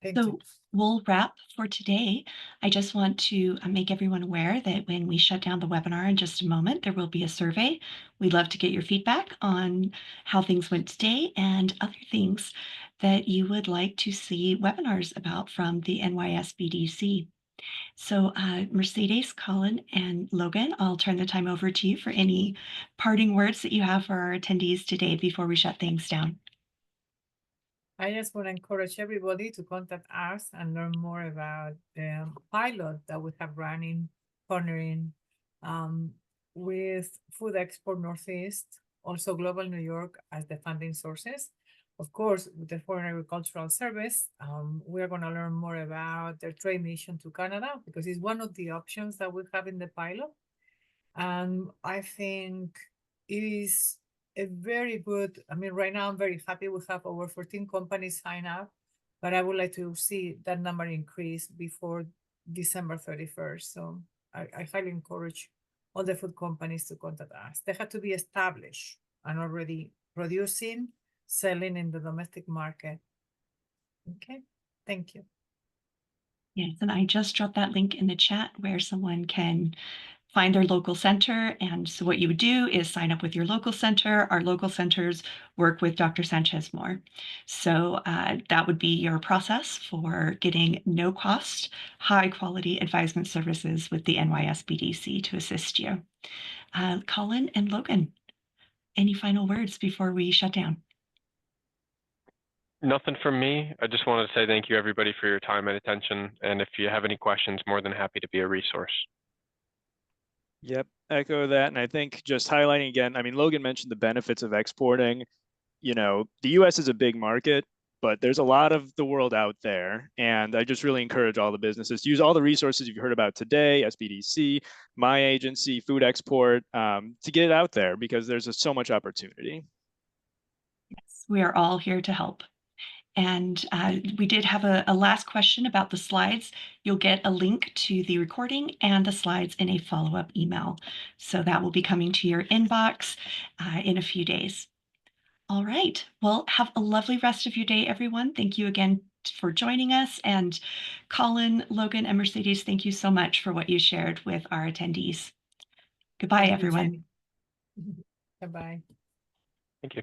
Speaker 2: thank
Speaker 1: So
Speaker 2: you.
Speaker 1: we'll wrap for today. I just want to make everyone aware that when we shut down the webinar in just a moment, there will be a survey. We'd love to get your feedback on how things went today and other things that you would like to see webinars about from the NYSBDC. So Mercedes, Collin, and Logan, I'll turn the time over to you for any parting words that you have for our attendees today before we shut things down.
Speaker 2: I just want to encourage everybody to contact us and learn more about the pilot that we have running, partnering with Food Export Northeast, also Global New York as the funding sources. Of course, with the Foreign Agricultural Service, we're going to learn more about their trade mission to Canada because it's one of the options that we have in the pilot. And I think it is a very good, I mean, right now I'm very happy we have over 14 companies sign up, but I would like to see that number increase before December 31st. So I highly encourage all the food companies to contact us. They have to be established and already producing, selling in the domestic market. Okay, thank you.
Speaker 1: Yes, and I just dropped that link in the chat where someone can find their local center. And so what you would do is sign up with your local center. Our local centers work with Dr. Sanchez Moore. So that would be your process for getting no cost, high quality advisement services with the NYSBDC to assist you. Collin and Logan, any final words before we shut down?
Speaker 4: Nothing from me. I just wanted to say thank you everybody for your time and attention. And if you have any questions, more than happy to be a resource.
Speaker 3: Yep, echo that. And I think just highlighting again, I mean, Logan mentioned the benefits of exporting. You know, the US is a big market, but there's a lot of the world out there. And I just really encourage all the businesses to use all the resources you've heard about today, SBDC, my agency, Food Export, to get it out there because there's so much opportunity.
Speaker 1: Yes, we are all here to help. And we did have a last question about the slides. You'll get a link to the recording and the slides in a follow-up email. So that will be coming to your inbox in a few days. All right. Well, have a lovely rest of your day, everyone. Thank you again for joining us. And Collin, Logan, and Mercedes, thank you so much for what you shared with our attendees. Goodbye, everyone.
Speaker 2: Goodbye.
Speaker 4: Thank you.